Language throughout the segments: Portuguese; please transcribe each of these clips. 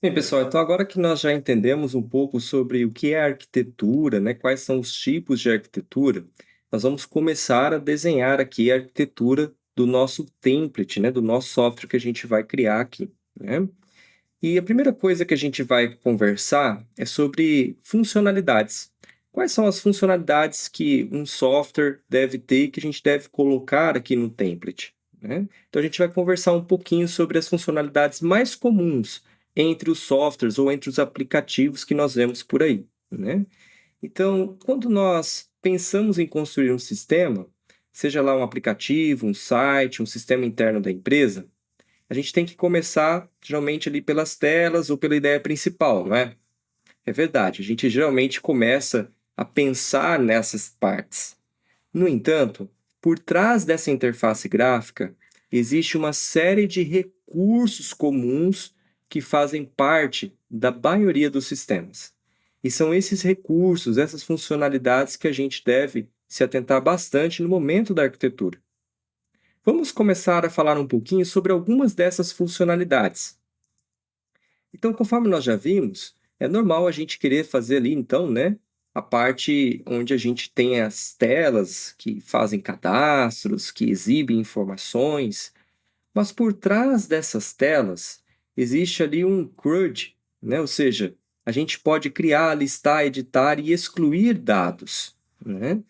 Bem, pessoal, então agora que nós já entendemos um pouco sobre o que é arquitetura, né, quais são os tipos de arquitetura, nós vamos começar a desenhar aqui a arquitetura do nosso template, né, do nosso software que a gente vai criar aqui, né? E a primeira coisa que a gente vai conversar é sobre funcionalidades. Quais são as funcionalidades que um software deve ter e que a gente deve colocar aqui no template, né? Então a gente vai conversar um pouquinho sobre as funcionalidades mais comuns entre os softwares ou entre os aplicativos que nós vemos por aí, né? Então, quando nós pensamos em construir um sistema, seja lá um aplicativo, um site, um sistema interno da empresa, a gente tem que começar geralmente ali pelas telas ou pela ideia principal, não é? É verdade, a gente geralmente começa a pensar nessas partes. No entanto, por trás dessa interface gráfica, existe uma série de recursos comuns que fazem parte da maioria dos sistemas. E são esses recursos, essas funcionalidades que a gente deve se atentar bastante no momento da arquitetura. Vamos começar a falar um pouquinho sobre algumas dessas funcionalidades. Então, conforme nós já vimos, é normal a gente querer fazer ali, então, né, a parte onde a gente tem as telas que fazem cadastros, que exibem informações, mas por trás dessas telas existe ali um CRUD, né? Ou seja, a gente pode criar, listar, editar e excluir dados, né?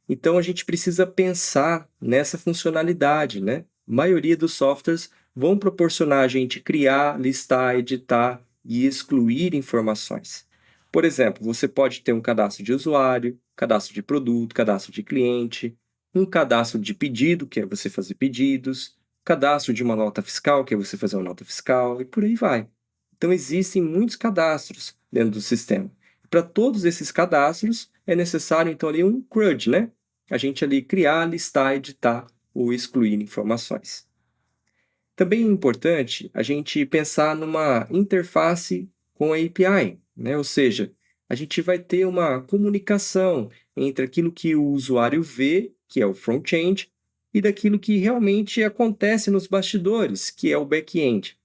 Então a gente precisa pensar nessa funcionalidade, né? A maioria dos softwares vão proporcionar a gente criar, listar, editar e excluir informações. Por exemplo, você pode ter um cadastro de usuário, cadastro de produto, cadastro de cliente, um cadastro de pedido, que é você fazer pedidos, cadastro de uma nota fiscal, que é você fazer uma nota fiscal, e por aí vai. Então existem muitos cadastros dentro do sistema. Para todos esses cadastros é necessário então ali um CRUD, né? A gente ali criar, listar, editar ou excluir informações. Também é importante a gente pensar numa interface com a API, né? Ou seja, a gente vai ter uma comunicação entre aquilo que o usuário vê, que é o front-end, e daquilo que realmente acontece nos bastidores, que é o back-end.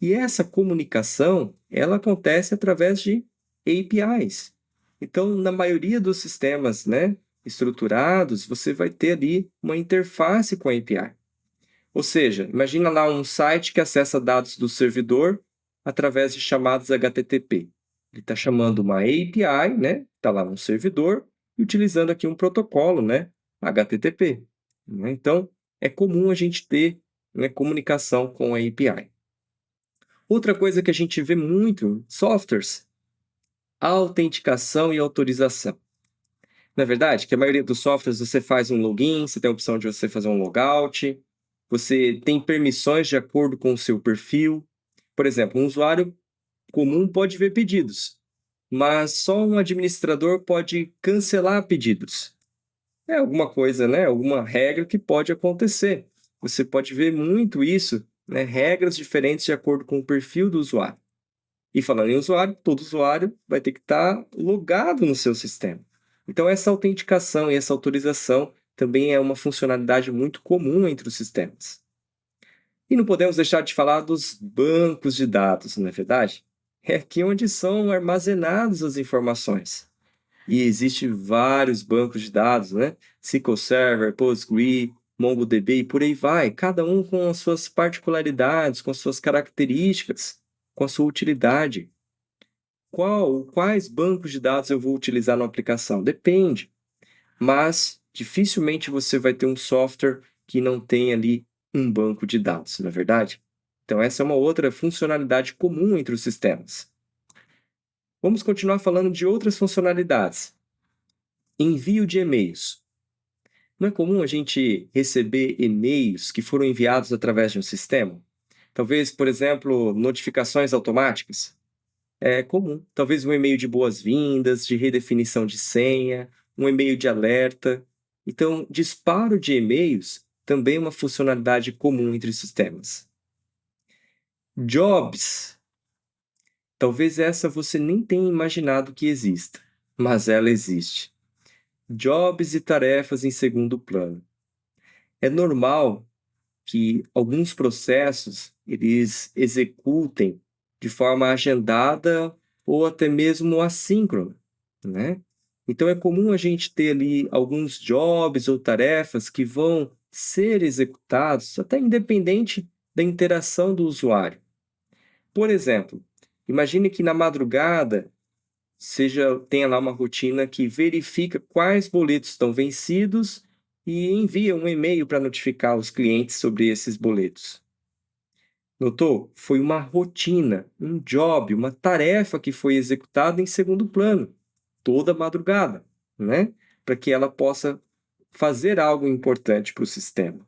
E essa comunicação, ela acontece através de APIs. Então, na maioria dos sistemas, né, estruturados, você vai ter ali uma interface com a API. Ou seja, imagina lá um site que acessa dados do servidor através de chamadas HTTP. Ele está chamando uma API, né, está lá no servidor, e utilizando aqui um protocolo, né, HTTP. Então, é comum a gente ter, né, comunicação com a API. Outra coisa que a gente vê muito em softwares, autenticação e autorização. Não é verdade que a maioria dos softwares você faz um login, você tem a opção de você fazer um logout, você tem permissões de acordo com o seu perfil. Por exemplo, um usuário comum pode ver pedidos, mas só um administrador pode cancelar pedidos. É alguma coisa, né? Alguma regra que pode acontecer. Você pode ver muito isso, né? Regras diferentes de acordo com o perfil do usuário. E falando em usuário, todo usuário vai ter que estar logado no seu sistema. Então, essa autenticação e essa autorização também é uma funcionalidade muito comum entre os sistemas. E não podemos deixar de falar dos bancos de dados, não é verdade? É aqui onde são armazenadas as informações. E existem vários bancos de dados, né? SQL Server, PostgreSQL, MongoDB e por aí vai, cada um com as suas particularidades, com as suas características, com a sua utilidade. Quais bancos de dados eu vou utilizar na aplicação? Depende, mas dificilmente você vai ter um software que não tenha ali um banco de dados, não é verdade? Então, essa é uma outra funcionalidade comum entre os sistemas. Vamos continuar falando de outras funcionalidades. Envio de e-mails. Não é comum a gente receber e-mails que foram enviados através de um sistema? Talvez, por exemplo, notificações automáticas. É comum. Talvez um e-mail de boas-vindas, de redefinição de senha, um e-mail de alerta. Então, disparo de e-mails também é uma funcionalidade comum entre sistemas. Jobs. Talvez essa você nem tenha imaginado que exista, mas ela existe. Jobs e tarefas em segundo plano. É normal que alguns processos eles executem de forma agendada ou até mesmo assíncrona, né? Então é comum a gente ter ali alguns jobs ou tarefas que vão ser executados até independente da interação do usuário. Por exemplo, imagine que na madrugada tenha lá uma rotina que verifica quais boletos estão vencidos e envia um e-mail para notificar os clientes sobre esses boletos. Notou? Foi uma rotina, um job, uma tarefa que foi executada em segundo plano, toda madrugada, né? Para que ela possa fazer algo importante para o sistema.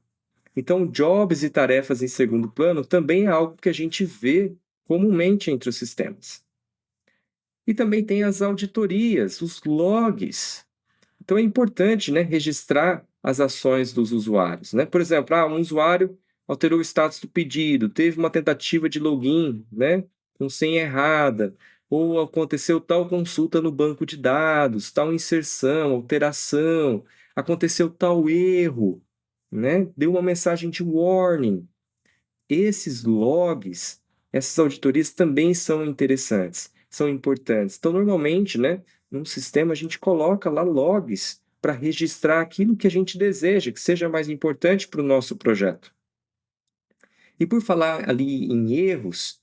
Então, jobs e tarefas em segundo plano também é algo que a gente vê comumente entre os sistemas. E também tem as auditorias, os logs. Então é importante, né, registrar as ações dos usuários, né? Por exemplo, um usuário alterou o status do pedido, teve uma tentativa de login, né, com senha errada, ou aconteceu tal consulta no banco de dados, tal inserção, alteração, aconteceu tal erro, né? Deu uma mensagem de warning. Esses logs, essas auditorias também são interessantes, são importantes. Então, normalmente, né, num sistema a gente coloca lá logs para registrar aquilo que a gente deseja, que seja mais importante para o nosso projeto. E por falar ali em erros,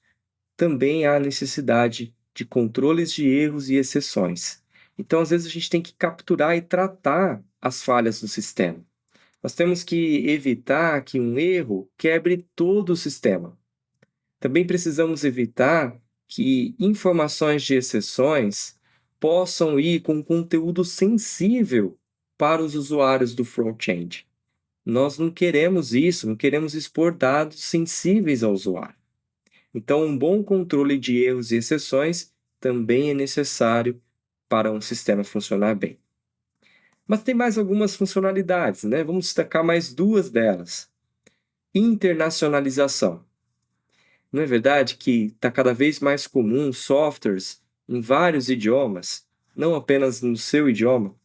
também há necessidade de controles de erros e exceções. Então, às vezes, a gente tem que capturar e tratar as falhas do sistema. Nós temos que evitar que um erro quebre todo o sistema. Também precisamos evitar que informações de exceções possam ir com conteúdo sensível para os usuários do front-end. Nós não queremos isso, não queremos expor dados sensíveis ao usuário. Então, um bom controle de erros e exceções também é necessário para um sistema funcionar bem. Mas tem mais algumas funcionalidades, né? Vamos destacar mais duas delas. Internacionalização. Não é verdade que está cada vez mais comum softwares em vários idiomas, não apenas no seu idioma?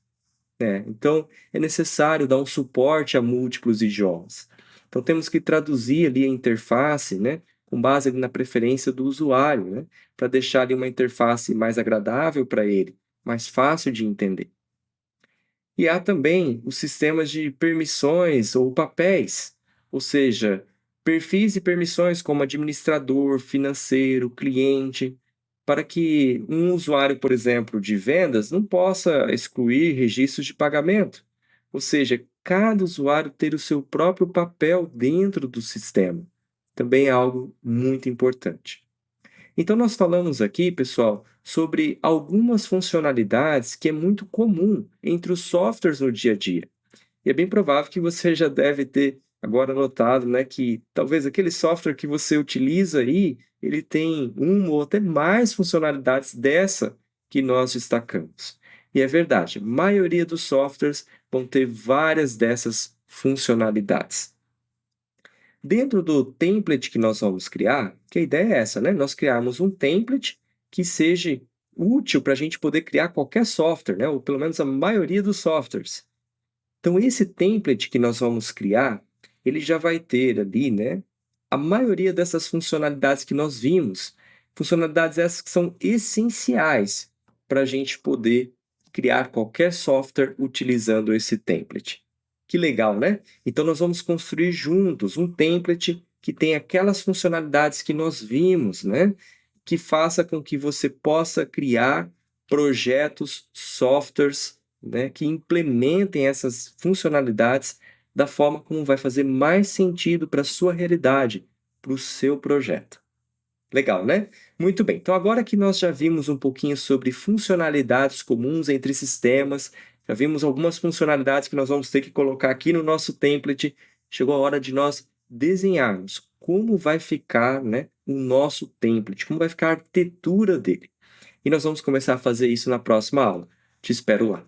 Então, é necessário dar um suporte a múltiplos idiomas. Então, temos que traduzir ali a interface, né, com base ali na preferência do usuário, né, para deixar ali uma interface mais agradável para ele, mais fácil de entender. E há também os sistemas de permissões ou papéis, ou seja, perfis e permissões como administrador, financeiro, cliente, para que um usuário, por exemplo, de vendas não possa excluir registros de pagamento. Ou seja, cada usuário ter o seu próprio papel dentro do sistema. Também é algo muito importante. Então, nós falamos aqui, pessoal, sobre algumas funcionalidades que é muito comum entre os softwares no dia a dia. E é bem provável que você já deve ter agora notado, né, que talvez aquele software que você utiliza aí, ele tem uma ou até mais funcionalidades dessa que nós destacamos. E é verdade, a maioria dos softwares vão ter várias dessas funcionalidades. Dentro do template que nós vamos criar, que a ideia é essa, né? Nós criarmos um template que seja útil para a gente poder criar qualquer software, né? Ou pelo menos a maioria dos softwares. Então, esse template que nós vamos criar, ele já vai ter ali, né, a maioria dessas funcionalidades que nós vimos. Funcionalidades essas que são essenciais para a gente poder criar qualquer software utilizando esse template. Que legal, né? Então, nós vamos construir juntos um template que tem aquelas funcionalidades que nós vimos, né? Que faça com que você possa criar projetos, softwares, né, que implementem essas funcionalidades da forma como vai fazer mais sentido para a sua realidade, para o seu projeto. Legal, né? Muito bem. Então, agora que nós já vimos um pouquinho sobre funcionalidades comuns entre sistemas, já vimos algumas funcionalidades que nós vamos ter que colocar aqui no nosso template, chegou a hora de nós desenharmos como vai ficar, né, o nosso template, como vai ficar a arquitetura dele. E nós vamos começar a fazer isso na próxima aula. Te espero lá.